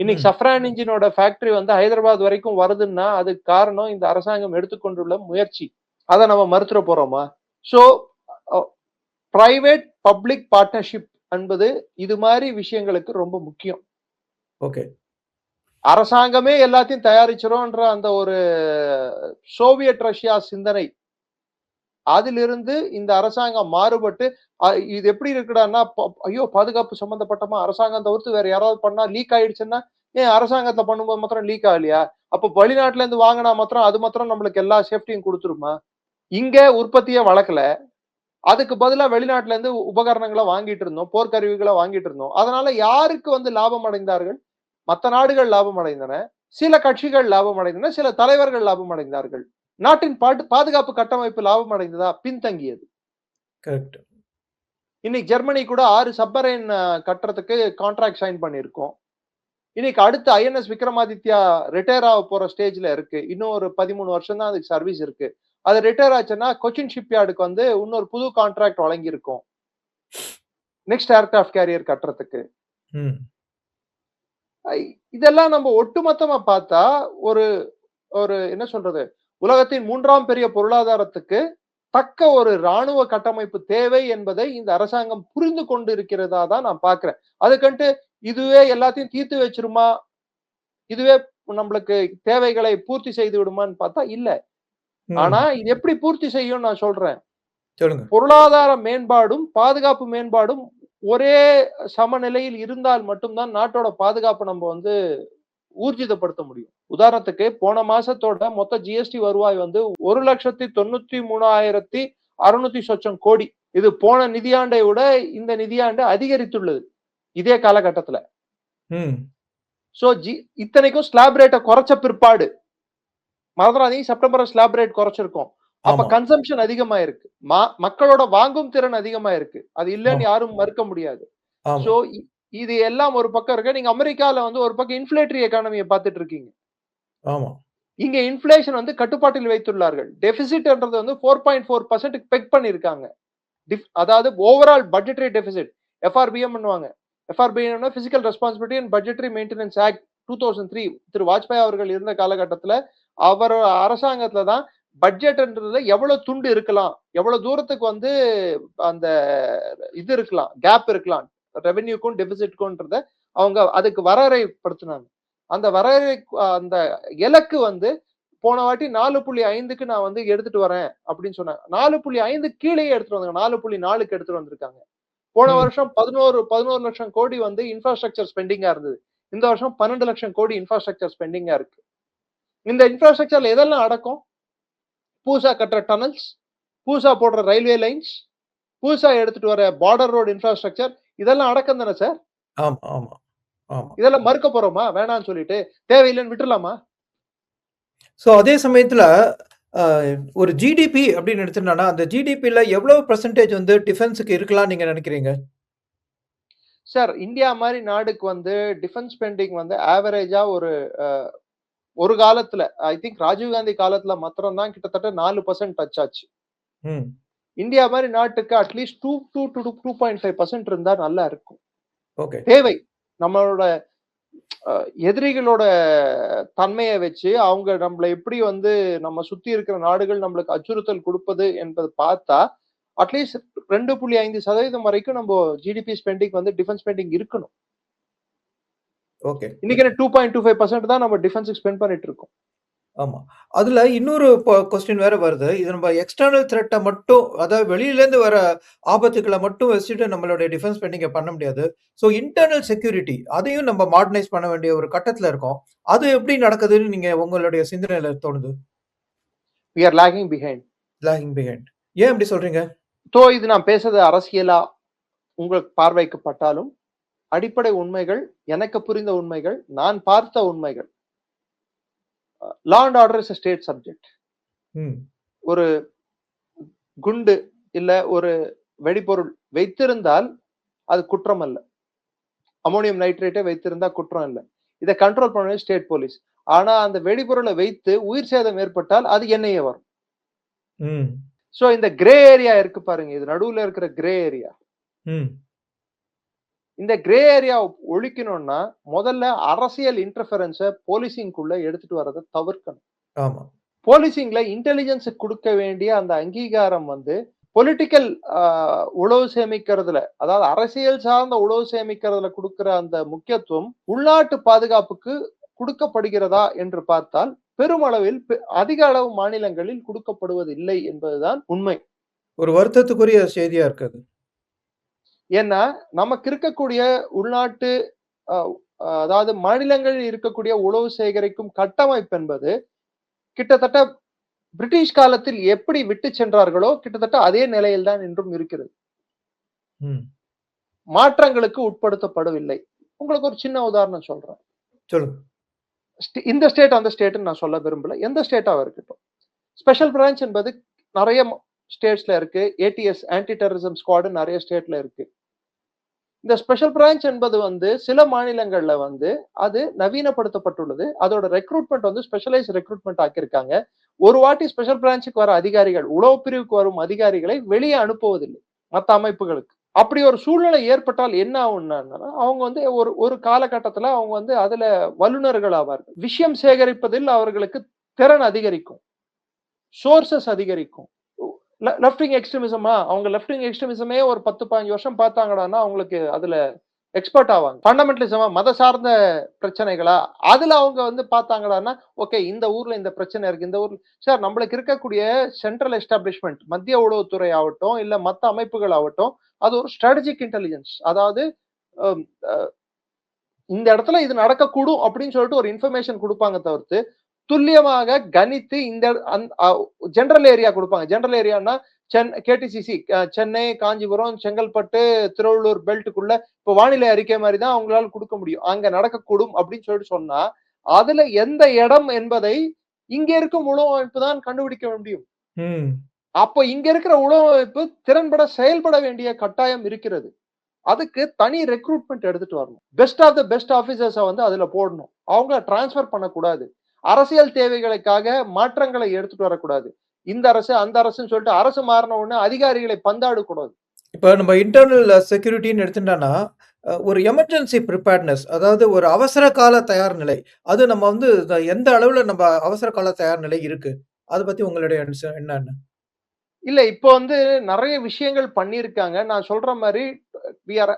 இன்னைக்கு ம். சஃப்ரான் இன்ஜினோட ஃபேக்டரி வந்து ஹைதராபாத் வரைக்கும் வருதுன்னா, அதுக்கு காரணம் இந்த அரசாங்கம் எடுத்துக்கொண்டுள்ள முயற்சி. அத நம்ம மறுத்துற போறோமா? சோ அ பிரைவேட் பப்ளிக் பார்ட்னர்ஷிப் என்பது இது மாரி விஷயங்களுக்கு ரொம்ப முக்கியம். ஓகே. அரசாங்கமே எல்லாத்தையும் தயாரிச்சிரும்ன்ற அந்த ஒரு சோவியட் ரஷ்யா சிந்தனை. அதிலிருந்து இந்த அரசாங்கம் மாறுபட்டு இது எப்படி இருக்குடான்னா, ஐயோ! பாதுகாப்பு சம்பந்தப்பட்டமா அரசாங்கம் தவிர்த்து வேற யாராவது பண்ணா லீக் ஆயிடுச்சுன்னா, ஏன் அரசாங்கத்துல பண்ணும்போது மாத்திரம் லீக் ஆகலையா? அப்ப வெளிநாட்டுல இருந்து வாங்குனா மாத்திரம் அது மாத்திரம் நம்மளுக்கு எல்லா சேஃப்டியும் குடுத்துருமா? இங்க உற்பத்தியே வளர்க்கல. அதுக்கு பதிலா வெளிநாட்டுல இருந்து உபகரணங்கள வாங்கிட்டு இருந்தோம். போர்க்கருவிகள வாங்கிட்டு இருந்தோம். அதனால யாருக்கு வந்து லாபம் அடைந்தார்கள்? மத்த நாடுகள் லாபம் அடைந்தன. சில கட்சிகள் லாபம் அடைந்தன. சில தலைவர்கள் லாபம் அடைந்தார்கள். நாட்டின் பாதுகாப்பு கட்டமைப்பு லாபம் அடைந்ததா? பின்தங்கியது. கரெக்ட். இன்னைக்கு ஜெர்மனி கூட 6 சப்மரைன் கட்டுறதுக்கு கான்ட்ராக்ட் சைன் பண்ணியிருக்கோம். இன்னைக்கு அடுத்து ஐஎன்எஸ் விக்ரமாதித்யா ரிட்டயர் ஆக போற ஸ்டேஜ்ல இருக்கு. இன்னும் ஒரு 13 வருஷம் தான் அதுக்கு சர்வீஸ் இருக்கு. அது ரிட்டயர் ஆச்சுன்னா கொச்சின் ஷிப்யார்டுக்கு வந்து இன்னொரு புது கான்ட்ராக்ட் வழங்கியிருக்கோம். நெக்ஸ்ட் ஏர்கிராஃப்ட் கேரியர் கட்டுறதுக்கு. ம். ஐ இதெல்லாம் நம்ம ஒட்டுமொத்தமா பார்த்தா, ஒரு ஒரு என்ன சொல்றது? உலகத்தின் 3ஆம் பெரிய பொருளாதாரத்துக்கு தக்க ஒரு ராணுவ கட்டமைப்பு தேவை என்பதை இந்த அரசாங்கம் புரிந்து கொண்டு இருக்கிறதா தான் நான் பார்க்கிறேன். அதுக்குன்ட்டு இதுவே எல்லாத்தையும் தீர்த்து வச்சிருமா? இதுவே நம்மளுக்கு தேவைகளை பூர்த்தி செய்து விடுமான்னு பார்த்தா இல்ல. ஆனா ம். இது எப்படி பூர்த்தி செய்யும்னு நான் சொல்றேன். சொல்லுங்க. பொருளாதார மேம்பாடும், பாதுகாப்பு மேம்பாடும் ஒரே சமநிலையில் இருந்தால் மட்டும் தான் நாட்டோட பாதுகாப்ப நம்ம வந்து ஊர்ஜிதப்படுத்த முடியும். உதாரணத்துக்கு போன மாசத்தோட மொத்த ஜிஎஸ்டி வருவாய் வந்து 1,93,600 சொச்சம் கோடி. இது போன நிதியாண்டை விட இந்த நிதியாண்டு அதிகரித்துள்ளது. இதே காலகட்டத்துல. ம். சோ இத்தனைக்கும் ஸ்லாப் ரேட்ட குறைச்ச பிற்பாடு. மறந்துறாதீங்க செப்டம்பர்ல ஸ்லாப் ரேட் குறைச்சிருக்கோம். அப்ப ஆமா, கன்சம்ப்ஷன் அதிகமாயிருக்கு. மக்களோட வாங்கும் திறன் அதிகமாயிருக்கு. அது இல்லன்னு ஆமா, யாரும் மறுக்க முடியாது. ஆமா, சோ இது எல்லாம் ஒரு பக்கம் இருக்கு. நீங்க அமெரிக்கால வந்து ஒரு பக்கம் இன்ஃப்ளேட்டரி எக்கானமிய பார்த்துட்டு இருக்கீங்க. ஆமா. இங்க இன்ஃப்ளேஷன் வந்து கட்டுப்பாட்டில் வைத்துள்ளார்கள். டெபிசிட்ன்றது வந்து 4.4% பெக் பண்ணியிருக்காங்க. அதாவது ஓவரால் பட்ஜெட்டரி டெபிசிட் எஃப்ஆர்பிஎம் ன்னுவாங்க. எஃப்ஆர்பிஎம்னா fiscal responsibility and budgetary maintenance act 2003 திரு வாஜ்பாய் அவர்கள் இருந்த காலகட்டத்துல அவர் அரசாங்கத்துல தான் பட்ஜெட்ன்றதுல எவ்வளவு துண்டு இருக்கலாம், எவ்வளவு தூரத்துக்கு வந்து அந்த இது இருக்கலாம், கேப் இருக்கலாம். ரெவென்யூக்கும் டெபிசிட்க்கும்ன்றத அவங்க அதுக்கு வரையறைப்படுத்தினாங்க. அந்த வரையறை அந்த இலக்கு வந்து போன வாட்டி 4.5க்கு நான் வந்து எடுத்துட்டு வரேன் அப்படின்னு சொன்னாங்க. 4.5 கீழயே எடுத்துட்டு வந்தாங்க. 4.4க்கு எடுத்துட்டு வந்திருக்காங்க. போன ம். வருஷம் 11 லட்சம் கோடி வந்து இன்ஃப்ராஸ்ட்ரக்சர் ஸ்பெண்டிங்கா இருந்தது. இந்த வருஷம் 12 லட்சம் கோடி இன்ஃப்ராஸ்ட்ரக்சர் ஸ்பெண்டிங்கா இருக்கு. இந்த இன்ஃப்ராஸ்ட்ரக்சர்ல எதெல்லாம் அடக்கும்? புதுசா கட்டுற டனல்ஸ், புதுசா போடுற ரயில்வே லைன்ஸ், புதுசா எடுத்துட்டு வர பார்டர் ரோட் இன்ஃப்ராஸ்ட்ரக்சர் இதெல்லாம் அடக்கம் தானே சார்? ஆமா, ஆமா, ஆமா. இதெல்லாம் மறுக்க போறோமா? வேணான்னு சொல்லிட்டு. தேவையில்லன்னு விட்டுறலாமா? ஸோ அதே சமயத்துல அ ஒரு ஜிடிபி அப்படின்னு எடுத்துட்டோம்னா, அந்த ஜிடிபில எவ்வளவு பெர்சன்டேஜ் வந்து டிஃபென்ஸ்க்கு இருக்கலாம்னு நீங்க நினைக்கிறீங்க? சார் இந்தியா மாரி நாடுக்கு வந்து டிஃபென்ஸ் ஸ்பெண்டிங் வந்து ஆவரேஜா அ ஒரு காலத்துல ஐ திங்க் ராஜீவ் காந்தி காலத்துல மாத்திரம் தான் கிட்டத்தட்ட 4% டச் ஆச்சு. ம். இந்தியா மாரி நாட்டுக்கு அட்லீஸ்ட் 2.5% இருந்தா நல்லா இருக்கும். ஓகே. தேவை. நம்மளோட எதிரிகளோட தன்மைய வச்சு, அவங்க நம்மள எப்படி வந்து நம்ம சுத்தி இருக்கிற நாடுகள் நம்மளுக்கு அச்சுறுத்தல் குடுப்பது என்பத பார்த்தா, அட்லீஸ்ட் 2.5% வரைக்கும் நம்ம ஜிடிபி ஸ்பெண்டிங் வந்து டிஃபென்ஸ் ஸ்பெண்டிங் இருக்கணும். ஓகே. இன்னைக்கு என்ன 2.25% தான் நம்ம டிஃபென்ஸ்க்கு ஸ்பெண்ட் பண்ணிட்டு இருக்கோம். ஆமா. அதுல இன்னொரு கொஸ்டின் வேற வருது. இது நம்ம எக்ஸ்டர்னல் த்ரெட்ட மட்டும் அதாவது வெளியிலேருந்து வர ஆபத்துக்கள மட்டும் வச்சுட்டு நம்மளுடைய டிஃபென்ஸ் ஸ்பெண்டிங்க பண்ண முடியாது. ஸோ இன்டர்னல் செக்யூரிட்டி அதையும் நம்ம மாடர்னைஸ் பண்ண வேண்டிய ஒரு கட்டத்துல இருக்கோம். அது எப்படி நடக்குதுன்னு நீங்க உங்களுடைய சிந்தனையில தோணுது? We are lagging behind. Lagging behind. ஏன் அப்படி சொல்றீங்க? இது நான் பேசுறது அரசியலா உங்களுக்கு பார்வைக்கு பட்டாலும், அடிப்படை உண்மைகள், எனக்கு புரிந்த உண்மைகள், நான் பார்த்த உண்மைகள். Law and order is a state subject. ம். ஒரு குண்டு இல்ல ஒரு வெடிபொருள் வைத்திருந்தால் அது குற்றம் அல்ல. அம்மோனியம் நைட்ரேட்டை வைத்திருந்தா குற்றம் இல்ல. இத கண்ட்ரோல் பண்ணது ஸ்டேட் போலீஸ். ஆனா அந்த வெடிபொருளை வைத்து உயிர் சேதம் ஏற்பட்டால் அது என்ஐஏ வரும். ம். சோ இந்த கிரே ஏரியா இருக்கு பாருங்க. இது நடுவுல இருக்கிற கிரே ஏரியா. ம். இந்த கிரே ஏரியா ஒழிக்கணும்னா, முதல்ல அரசியல் இன்டர்ஃபெரன்ஸ போலீசிங்குள்ள எடுத்துட்டு வரத தவிர்க்கணும். ஆமா. போலீசிங்ல இன்டெலிஜென்ஸ்க்கு குடுக்க வேண்டிய அந்த அங்கீகாரம் வந்து பொலிட்டிக்கல் உளவு சேமிக்கிறதுல, அதாவது அரசியல் சார்ந்த உளவு சேமிக்கிறதுல குடுக்கிற அந்த முக்கியத்துவம், உள்நாட்டு பாதுகாப்புக்கு குடுக்கப்படுகிறதா என்று பார்த்தால், பெருமளவில் அதிக அளவு மாநிலங்களில் குடுக்கப்படுவதில்லை என்பதுதான் உண்மை. ஒரு வருத்தத்துக்குரிய செய்தியா இருக்கு அது. ஏன்னா, நமக்கு இருக்கக்கூடிய உள்நாட்டு அ அதாவது மாநிலங்களில் இருக்கக்கூடிய உளவு சேகரிக்கும் கட்டமைப்பு என்பது, கிட்டத்தட்ட பிரிட்டிஷ் காலத்தில் எப்படி விட்டுச் சென்றார்களோ, கிட்டத்தட்ட அதே நிலையில் தான் இன்றும் இருக்கிறது. ம். மாற்றங்களுக்கு உட்படுத்தப்படவில்லை. உங்களுக்கு ஒரு சின்ன உதாரணம் சொல்றேன். சொல்லுங்க. இந்த ஸ்டேட், அந்த ஸ்டேட்ன்னு நான் சொல்ல விரும்பல. எந்த ஸ்டேட்டாவா இருக்கட்டும். ஸ்பெஷல் பிரான்ச் என்பது நெறைய ஸ்டேட்ஸ்ல இருக்கு. ஏடிஎஸ் ஆன்டி டெரரிசம் ஸ்குவாட்ன்னு நெறைய ஸ்டேட்ல இருக்கு. இந்த ஸ்பெஷல் பிரான்ச் என்பது வந்து சில மாநிலங்கள்ல வந்து அது நவீனப்படுத்தப்பட்டுள்ளது. அதோட ரெக்ரூட்மென்ட் வந்து ஸ்பெஷலைஸ் ரெக்ரூட்மென்ட் ஆக்கியிருக்காங்க. ஒரு வாட்டி ஸ்பெஷல் பிரான்ச்சுக்கு வர அதிகாரிகள், உளவு பிரிவுக்கு வரும் அதிகாரிகளை வெளிய அனுப்புவதில்லை. மத்த அமைப்புகளுக்கு. அப்படி ஒரு சூழ்நிலை ஏற்பட்டால் என்ன ஆகும்னா, அவங்க வந்து ஒரு ஒரு காலகட்டத்துல அவங்க வந்து அதுல வல்லுனர்கள் ஆவார்கள். விஷயம் சேகரிப்பதில் அவர்களுக்கு திறன் அதிகரிக்கும். சோர்சஸ் அதிகரிக்கும். லெஃப்ட் விங் எக்ஸ்ட்ரீமிசமா அவங்க லெஃப்ட் விங் எக்ஸ்ட்ரீமிசமே ஒரு 10, 15 வருஷம் பார்த்தாங்கடான்னா, அவங்களுக்கு அதுல எக்ஸ்பர்ட் ஆவாங்க. ஃபண்டமெண்டலிசமா மத சார்ந்த பிரச்சனைகளா, அதுல அவங்க வந்து பார்த்தாங்கடான்னா, ஓகே இந்த ஊர்ல இந்த பிரச்சனை இருக்கு. இந்த ஊர்ல சார் நம்மளுக்கு இருக்கக்கூடிய சென்ட்ரல் எஸ்டாப்ளிஷ்மென்ட் மத்திய உளவுத்துறை ஆகட்டும், இல்ல மத்த அமைப்புகள் ஆகட்டும், அது ஒரு ஸ்ட்ராட்டஜிக் இன்டெலிஜென்ஸ். அதாவது அம் அ இந்த இடத்துல இது நடக்கக்கூடும் அப்படின்னு சொல்லிட்டு ஒரு இன்ஃபர்மேஷன் குடுப்பாங்க தவிர்த்து, துல்லியமாக கணித்து இந்த ஜெனரல் ஏரியா குடுப்பாங்க. ஜெனரல் ஏரியான்னா கேடிசிசி சென்னை, காஞ்சிபுரம், செங்கல்பட்டு, திருவள்ளூர் பெல்ட்டுக்குள்ள இப்ப வானிலை அறிக்கை மாரி தான் அவங்களால குடுக்க முடியும். அங்க நடக்கக்கூடும் அப்படின்னு சொல்லிட்டு சொன்னா, அதுல எந்த இடம் என்பதை இங்க இருக்கும் உளவு அமைப்பு தான் கண்டுபிடிக்க முடியும். ம். அப்போ இங்க இருக்கிற உளவு அமைப்பு திறன்பட செயல்பட வேண்டிய கட்டாயம் இருக்கிறது. அதுக்கு தனி ரெக்ரூட்மென்ட் எடுத்துட்டு வரணும். பெஸ்ட் ஆஃப் த பெஸ்ட் ஆபீசர்ஸ வந்து அதுல போடணும். அவங்கள டிரான்ஸ்பர் பண்ணக்கூடாது. அரசியல் தேவைகளுக்காக மாற்றங்களை எடுத்துட்டு வரக்கூடாது. இந்த அரசு, அந்த அரசுன்னு சொல்லிட்டு அரசு மாறுன உடனே அதிகாரிகளை பந்தாடக்கூடாது. இப்ப நம்ம இன்டர்னல் செக்யூரிட்டின்னு எடுத்துட்டோம்னா, ஒரு எமர்ஜென்சி பிரிப்பேர்ட்னஸ் அதாவது ஒரு அவசர கால தயார் நிலை. அது நம்ம வந்து எந்த அளவுல நம்ம அவசர கால தயார் நிலை இருக்கு? அத பத்தி உங்களுடைய என்னன்னு? இல்ல இப்போ வந்து நெறைய விஷயங்கள் பண்ணியிருக்காங்க. நான் சொல்ற மாரி வி ஆர்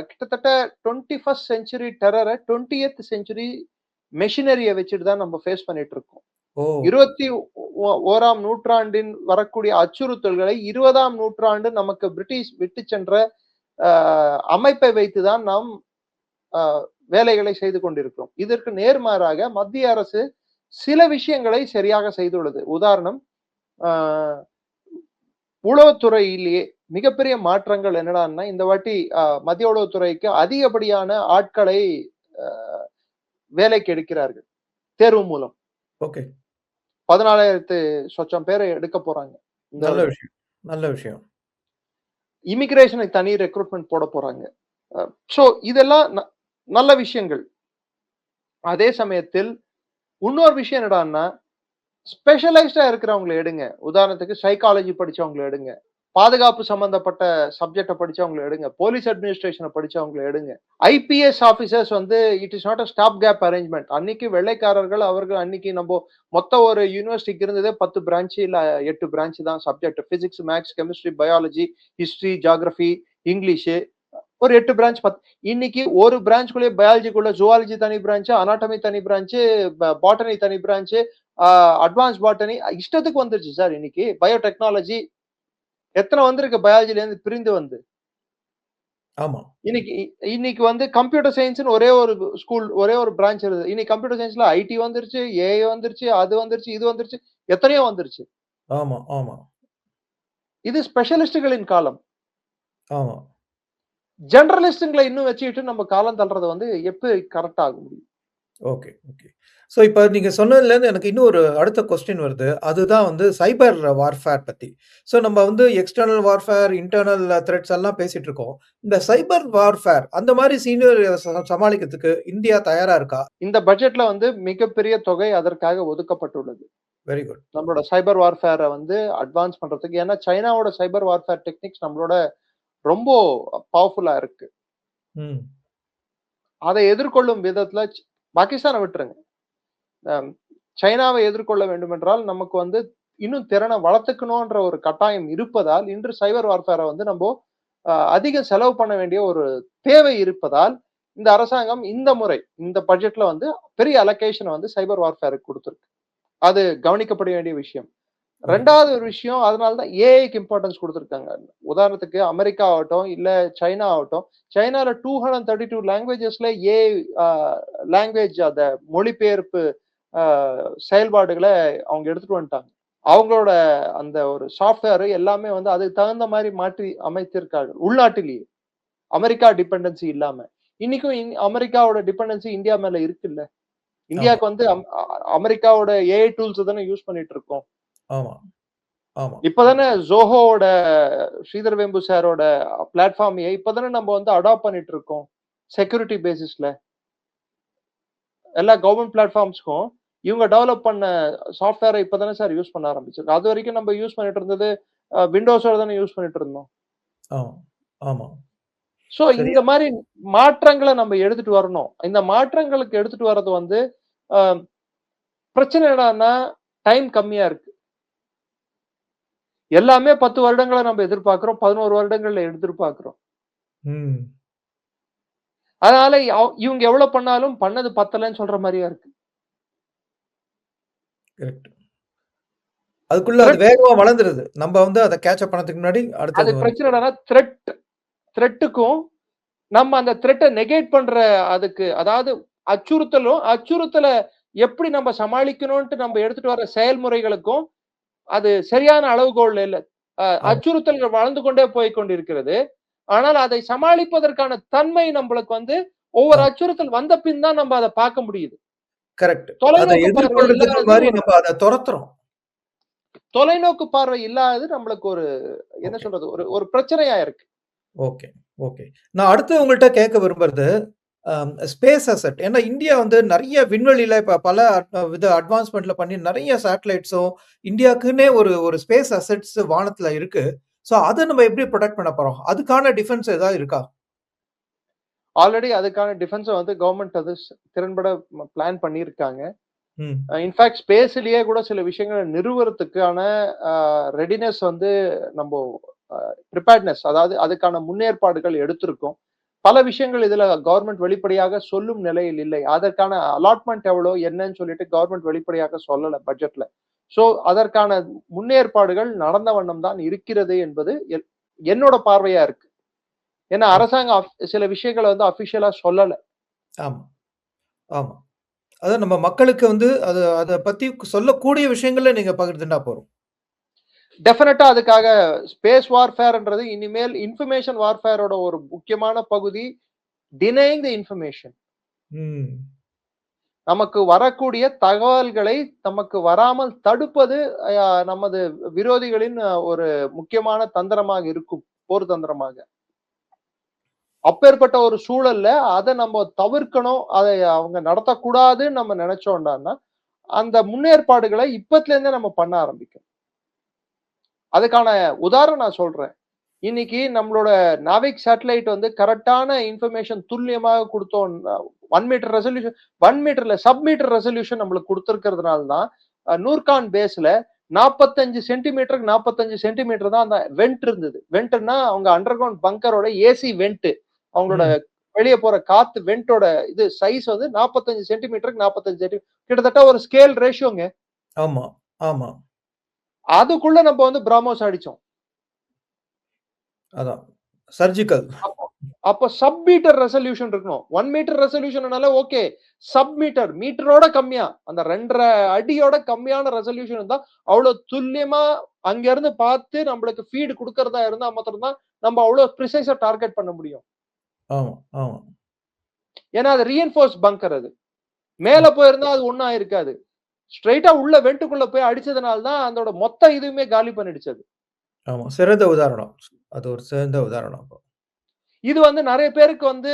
கிட்டத்தட்ட 21st செஞ்சுரி டெரர 20த் செஞ்சுரி மெஷினரிய வச்சுட்டு தான் நம்ம ஃபேஸ் பண்ணிட்டு இருக்கோம். ஓ! 21ஆம் நூற்றாண்டின் வரக்கூடிய அச்சுறுத்தல்களை 20ஆம் நூற்றாண்டு நமக்கு பிரிட்டிஷ் விட்டுச் சென்ற அ அமைப்பை வைத்து தான் நாம் அ வேலைகளை செய்து கொண்டிருக்கிறோம். இதற்கு நேர்மாறாக மத்திய அரசு சில விஷயங்களை சரியாக செய்துள்ளது. உதாரணம், அ உளவுத்துறையிலேயே மிகப்பெரிய மாற்றங்கள் என்னடான்னா, இந்த வாட்டி மத்திய உளவுத்துறைக்கு அதிகப்படியான ஆட்களை அ வேலைக்கு எடுக்கிறார்கள். தேர்வு மூலம். ஓகே. 14,000 சொச்சம் பேர எடுக்க போறாங்க. இந்த நல்ல வருடம். விஷயம். நல்ல விஷயம். இமிகிரேஷனுக்கு தனி ரெக்ரூட்மென்ட் போட போறாங்க. அ சோ இதெல்லாம் நல்ல விஷயங்கள். அதே சமயத்தில் இன்னொரு விஷயம் என்னடான்னா, ஸ்பெஷலைஸ்டா இருக்கிறவங்கள எடுங்க. உதாரணத்துக்கு சைக்காலஜி படிச்சவங்கள எடுங்க. பாதுகாப்பு சம்பந்தப்பட்ட சப்ஜெக்ட்ட படிச்சவங்கள எடுங்க. போலீஸ் அட்மினிஸ்ட்ரேஷன படிச்சவங்கள எடுங்க. ஐபிஎஸ் ஆபிசர்ஸ் வந்து it is not a stop gap arrangement. அன்னைக்கு வெள்ளைக்காரர்கள் அவர்கள் அன்னைக்கு மொத்த ஒரு யூனிவர்சிட்டிக்கு இருந்ததே 10 பிரான்ச் இல்ல 8 பிரான்ச் தான் subject. Physics, maths, chemistry, biology, history, geography, English ஒரு 8 பிரான்ச் இன்னைக்கு ஒரு பிரான்ச்குள்ளேயே பயாலஜிக்குள்ள ஜூவாலஜி தனி பிரான்ச், அனாட்டமி தனி பிரான்ச், பாட்டனி தனி பிரான்ச், அட்வான்ஸ் பாட்டனி இஷ்டத்துக்கு வந்துருச்சு சார் இன்னைக்கு. பயோடெக்னாலஜி எத்தன வந்திருக்கு பயாலஜில இருந்து பிரிந்து வந்து. ஆமா. இன்னைக்கு இன்னைக்கு வந்து கம்ப்யூட்டர் சயன்ஸ்ன்னு ஒரே ஒரு ஸ்கூல், ஒரே ஒரு பிரான்ச் இருக்குது. இன்னைக்கு கம்ப்யூட்டர் சயன்ஸ்ல ஐடி வந்துருச்சு, ஏஐ வந்துருச்சு, அது வந்துருச்சு, இது வந்துருச்சு, எத்தனையோ வந்துருச்சு. ஆமா, ஆமா, இது ஸ்பெஷலிஸ்ட்களின் காலம். ஆமா. ஜெனரலிஸ்ட்ங்கள இன்னும் வச்சுக்கிட்டு நம்ம காலம் தள்ளுறது வந்து எப்படி கரெக்ட்டா ஆக முடியும்? Okay, okay. ஸோ இப்ப நீங்க சொன்னதுலேருந்து எனக்கு இன்னும் ஒரு அடுத்த கொஸ்டின் வருது. அதுதான் வந்து சைபர் வார்ஃபேர் பத்தி. ஸோ நம்ம வந்து எக்ஸ்டர்னல் வார்ஃபேர், இன்டர்னல் த்ரெட்ஸ் எல்லாம் பேசிட்டு இருக்கோம். இந்த சைபர் வார்ஃபேர் அந்த மாரி சீனியர் சமாளிக்கிறதுக்கு இந்தியா தயாரா இருக்கா? இந்த பட்ஜெட்ல வந்து மிகப்பெரிய தொகை அதற்காக ஒதுக்கப்பட்டுள்ளது. Very good. நம்மளோட சைபர் வார்ஃபேர வந்து அட்வான்ஸ் பண்றதுக்கு. ஏன்னா சைனாவோட சைபர் வார்ஃபேர் டெக்னிக்ஸ் நம்மளோட ரொம்ப பவர்ஃபுல்லா இருக்கு. ம். அதை எதிர்கொள்ளும் விதத்துல பாகிஸ்தான விட்டுருங்க. அம் சைனாவை எதிர்கொள்ள வேண்டுமென்றால், நமக்கு வந்து இன்னும் திறன வளர்த்துக்கணுன்ற ஒரு கட்டாயம் இருப்பதால், இன்று சைபர் வார்ஃபேர வந்து நம்போ அதிக செலவு பண்ண வேண்டிய ஒரு தேவை இருப்பதால், இந்த அரசாங்கம் இந்த முறை, இந்த பட்ஜெட்ல வந்து பெரிய அலோகேஷன வந்து சைபர் வார்ஃபேருக்கு குடுத்திருக்கு. அது கவனிக்கப்பட வேண்டிய விஷயம். Very good. 2வது ஒரு விஷயம், அதனால தான் ஏஐக்கு இம்பார்ட்டன்ஸ் குடுத்திருக்காங்க. உதாரணத்துக்கு அமெரிக்கா ஆகட்டும், இல்ல சைனா ஆகட்டும். சைனால 232 லாங்குவேஜஸ்ல ஏஐ அ லாங்குவேஜ் அத மொழிபெயர்ப்பு அ செயல்பாடுகள அவங்க எடுத்துட்டு வந்துட்டாங்க. அவங்களோட அந்த ஒரு சாஃப்ட்வேர் எல்லாமே வந்து அதுக்கு தகுந்த மாரி மாற்றி அமைத்திருக்கார்கள். உள்நாட்டிலேயே. அமெரிக்கா டிபெண்டன்சி இல்லாம. இன்னைக்கும் அமெரிக்காவோட டிபெண்டன்சி இந்தியா மேல இருக்குல்ல. ஆமா, இந்தியாக்கு வந்து அமெரிக்காவோட ஏஐ டூல்ஸ் தானே யூஸ் பண்ணிட்டு இருக்கோம். ஆமா, ஆமா. இப்ப தானே ஜோஹோவோட ஸ்ரீதர் வெம்பு சாரோட பிளாட்ஃபார்மையே இப்ப தானே நம்ம வந்து அடாப்ட் பண்ணிட்டு இருக்கோம். செக்யூரிட்டி பேசிஸ்ல. எல்லா கவர்ன்மென்ட் பிளாட்ஃபார்ம்ஸ்க்கும் இவங்க டெவலப் பண்ண சாஃப்ட்வேர இப்ப தானே சார் யூஸ் பண்ண ஆரம்பிச்சிருக்கோம். அதுவரைக்கும் நம்ம யூஸ் பண்ணிட்டு இருந்தது விண்டோஸோட தானே யூஸ் பண்ணிட்டு இருந்தோம். ஆமா, ஆமா. சோ இந்த சரியா மாரி மாற்றங்கள நம்ம எடுத்துட்டு வரணும். இந்த மாற்றங்களுக்கு எடுத்துட்டு வர்றது வந்து அ பிரச்சனை என்னன்னா டைம் கம்மியா இருக்கு. எல்லாமே 10 வருடங்கள நம்ம எதிர்பார்க்கிறோம். 11 வருடங்கள்ல எதிர்பார்க்கிறோம். ம். அதனால இவங்க எவ்வளவு பண்ணாலும் பண்ணது பத்தலன்னு சொல்ற மாரியா இருக்கு. கரெக்ட். அதுக்குள்ள அது த்ரெட் வேகமா வளர்ந்துருது. நம்ம வந்து அத கேட்ச் அப் பண்ணதுக்கு முன்னாடி அது அடுத்தது வந்து பிரச்சனை என்னன்னா த்ரெட்டுக்கும் நம்ம அந்த த்ரெட்ட நெகேட் பண்ற அதுக்கு அதாவது அச்சுறுத்தல எப்படி நம்ம சமாளிக்கணும்ன்ட்டு நம்ம எடுத்துட்டு வர செயல்முறைகளுக்கும் அது சரியான அளவுகோல் இல்ல. ஆமா. அச்சுறுத்தல்கள் வளர்ந்து கொண்டே போய்க் கொண்டிருக்கிறது. ஆனால் அதை சமாளிப்பதற்கான தன்மை நம்மளுக்கு வந்து ஒவ்வொரு ஆமா. அச்சுறுத்தல் வந்த பின் தான் நம்ம அத பார்க்க முடியுது. கரெக்ட். அத தொலைநோக்கு பார்வை எதிர்கொள்றதுக்கு இல்லாதது மாரி ஒரு நம்ம அத தொரத்துறோம். தொலைநோக்கு பார்வை இல்லாதது நம்மளுக்கு ஒரு என்ன ஓகே, சொல்றது? ஒரு ஒரு பிரச்சனையா இருக்கு. Okay, okay. நான் அடுத்து உங்கள்ட்ட கேட்க விரும்புறது, ஸ்பேஸ் அசெட். ஏன்னா இந்தியா வந்து நெறைய விண்வெளியில இப்ப பல வித அட்வான்ஸ்மென்ட்ல பண்ணி நெறைய சேட்டலைட்ஸும் இந்தியாக்குன்னே ஒரு ஒரு ஸ்பேஸ் அசெட்ஸ் வானத்துல இருக்கு. சோ அத நம்ம எப்படி புரொடெக்ட் பண்ண போறோம்? அதுக்கான டிஃபென்ஸ் ஏதாவது இருக்கா? ஆல்ரெடி அதுக்கான டிஃபென்ஸ வந்து கவர்ன்மெண்ட் அது திறன்பட பிளான் பண்ணியிருக்காங்க. ம். இன்ஃபாக்ட் ஸ்பேஸ்லயே கூட சில விஷயங்கள நிறுவறதுக்கான அ ரெடினஸ் வந்து நம்போ பிரிபேர்ட்னஸ் அதாவது அதுக்கான முன்னேற்பாடுகள் எடுத்திருக்கோம். பல விஷயங்கள் இதுல கவர்ன்மெண்ட் வெளிப்படையாக சொல்லும் நிலையில் இல்லை. அதற்கான அலாட்மென்ட் எவ்வளோ என்னன்னு சொல்லிட்டு கவர்ன்மெண்ட் வெளிப்படையாக சொல்லல பட்ஜெட்ல. சோ அதற்கான முன்னேற்பாடுகள் நடந்த வண்ணம் தான் இருக்கிறது என்பது என்னோட பார்வையா இருக்கு. ஏன்னா ஓ. அரசாங்கம் சில விஷயங்கள வந்து அபிஷியலா சொல்லல. ஆமா, ஆமா. அதான் நம்ம மக்களுக்கு வந்து அத அத பத்தி சொல்லக்கூடிய விஷயங்கள நீங்க பகிர்ந்துண்டா போதும். டெஃபினட்டா அதுக்காக ஸ்பேஸ் வார்ஃபேர்ன்றது இனிமேல் இன்ஃபர்மேஷன் வார்ஃபேரோட ஒரு முக்கியமான பகுதி டினையிங் தி இன்ஃபர்மேஷன். ம். நமக்கு வரக்கூடிய தகவல்களை நமக்கு வராமல் தடுப்பது நமது விரோதிகளின் ஒரு முக்கியமான தந்திரமாக இருக்கும். போர் தந்திரமாக. அப்பேற்பட்ட ஒரு சூழல்ல அத நம்ம தவிர்க்கணும். அதை அவங்க நடத்தக்கூடாதுன்னு நம்ம நெனைச்சோம்னா, அந்த முன்னேற்பாடுகளை இப்பத்துல இருந்தே நம்ம பண்ண ஆரம்பிக்கணும். அதுக்கான உதாரணம் நான் சொல்றேன். இன்னைக்கு நம்மளோட நாவிக் சேட்டலைட் வந்து கரெக்ட்டான இன்ஃபர்மேஷன் துல்லியமாக குடுத்தோம்னா 1 மீட்டர் ரெசல்யூஷன் 1 மீட்டர் இல்ல சப் மீட்டர் ரெசல்யூஷன் நம்மளுக்கு குடுத்திருக்கிறதுனால தான் நூர்கான் பேஸ்ல 45 சென்டிமீட்டருக்கு 45 சென்டிமீட்டர் தான் அந்த வென்ட் இருந்தது. வென்ட்னா அவங்க அண்டர் கிரவுண்ட் பங்கரோட ஏசி வென்ட். அவங்களோட ம். வெளிய போற காத்து வென்ட்டோட இது சைஸ் வந்து 45 சென்டிமீட்டருக்கு 45 கிட்டத்தட்ட ஒரு ஸ்கேல் ரேஷியோங்க. ஆமா, ஆமா. அதுக்குள்ள நம்ம வந்து பிரம்மோஸ் அடிச்சோம். அதான். சர்ஜிக்கல். அப்போ அப்போ சப் மீட்டர் ரெசல்யூஷன் இருக்கணும். 1 மீட்டர் ரெசல்யூஷன்னால ஓகே. சப் மீட்டர் மீட்டரோட கம்மியா, அந்த 2 1/2 அடியோட கம்மியான ரெசல்யூஷன் இருந்தா, அவ்ளோ துல்லியமா அங்க இருந்து பார்த்து நம்மளுக்கு ஃபீட் குடுக்கிறதா இருந்தா மாத்திரம் தான், நம்ம அவ்ளோ பிரிசைஸா டார்கெட் பண்ண முடியும். ஆமா, ஆமா. ஏன்னா அது ரியின்ஃபோர்ஸ் பங்கர் அது. மேல ம். போயிருந்தா அது ஒண்ணும் ஆயிருக்காது. ஸ்ட்ரெய்ட்டா உள்ள வென்ட்க்குள்ள போய் அடிச்சதுனால தான் அதோட மொத்த இதுவுமே காலி பண்ணிடுச்சு அது. ஆமா. சிறந்த உதாரணம். அது ஒரு சிறந்த உதாரணம் அப்போ. இது வந்து நெறைய பேருக்கு வந்து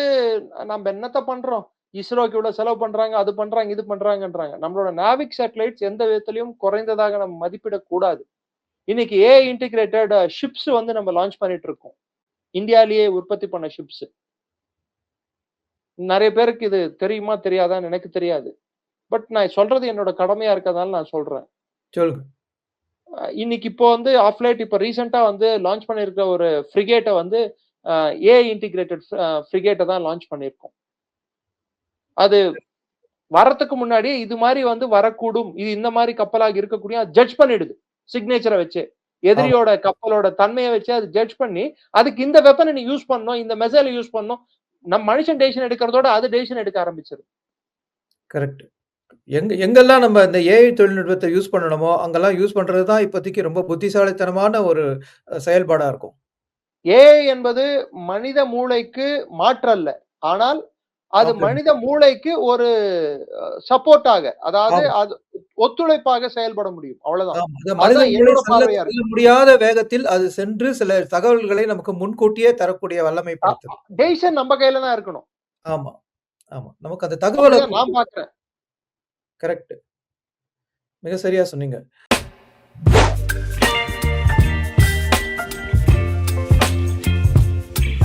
நம்ப என்னத்த பண்றோம்? இஸ்ரோக்கு இவ்வளவு செலவு பண்றாங்க, அது பண்றாங்க, இது பண்றாங்கன்றாங்க. நம்மளோட நாவிக் சேட்டலைட்ஸ் எந்த விதத்திலயும் குறைந்ததாக நம்ம மதிப்பிடக் கூடாது. இன்னைக்கு ஏஐ இன்டிகிரேட்டட் ஷிப்ஸ் வந்து நம்ம லான்ச் பண்ணிட்டு இருக்கோம். இந்தியாலயே உற்பத்தி பண்ண ஷிப்ஸ். நெறைய பேருக்கு இது தெரியுமா? தெரியாதான்னு எனக்கு தெரியாது. பட் நான் சொல்றது என்னோட கடமையா இருக்கறதால நான் சொல்றேன். சொல்லுங்க. இன்னைக்கு இப்போ வந்து ஆஃப் லைட் இப்ப ரீசென்ட்டா வந்து லான்ச் பண்ணியிருக்கிற ஒரு ஃப்ரிகேட்ட வந்து ஏஐ இன்டிகிரேட்டட் ஃப்ரிகேட்ட தான் லான்ச் பண்ணியிருக்கோம். அது வரதுக்கு முன்னாடியே இது மாரி வந்து வரக்கூடும். இது இந்த மாரி கப்பலாக இருக்கக்கூடிய ஜட்ஜ் பண்ணிடுது. சிக்னேச்சர வச்சே. ஆமா. எதிரியோட கப்பலோட தன்மைய வச்சு அது ஜட்ஜ் பண்ணி, அதுக்கு இந்த வெப்பன நீ யூஸ் பண்ணணும். இந்த மிசைல யூஸ் பண்ணணும். மனுஷன் டெசிஷன் எடுக்கிறதோட அது டெசிஷன் எடுக்க ஆரம்பிச்சுருது. கரெக்ட். எங்கெல்லாம் நம்ம இந்த ஏஐ தொழில்நுட்பத்த யூஸ் பண்ணணுமோ, அங்கெல்லாம் யூஸ் பண்றது தான் இப்போதைக்கு ரொம்ப புத்திசாலித்தனமான ஒரு செயல்பாடா இருக்கும். ஏஐ என்பது மனித மூளைக்கு மாற்றல்ல. ஆனால் அது காம்ப்ளிமெண்ட். மனித மூளைக்கு ஒரு சப்போர்ட்டாக, அதாவது ஆமா. அது ஒத்துழைப்பாக செயல்பட முடியும். அவ்வளவுதான். ஆமா. அதான் மனித அதுதான் மூளை என்னோட பார்வையா செல்ல இருக்கு. முடியாத வேகத்தில் அது சென்று சில தகவல்களை நமக்கு முன்கூட்டியே தரக்கூடிய வல்லமை அ படைத்தது. டெசிஷன் நம்ம கையில தான் இருக்கணும். ஆமா, ஆமா. நமக்கு அந்த தகவல அப்படிதான் நான் பார்க்கிறேன். கரெக்ட். மிக சரியா சொன்னீங்க.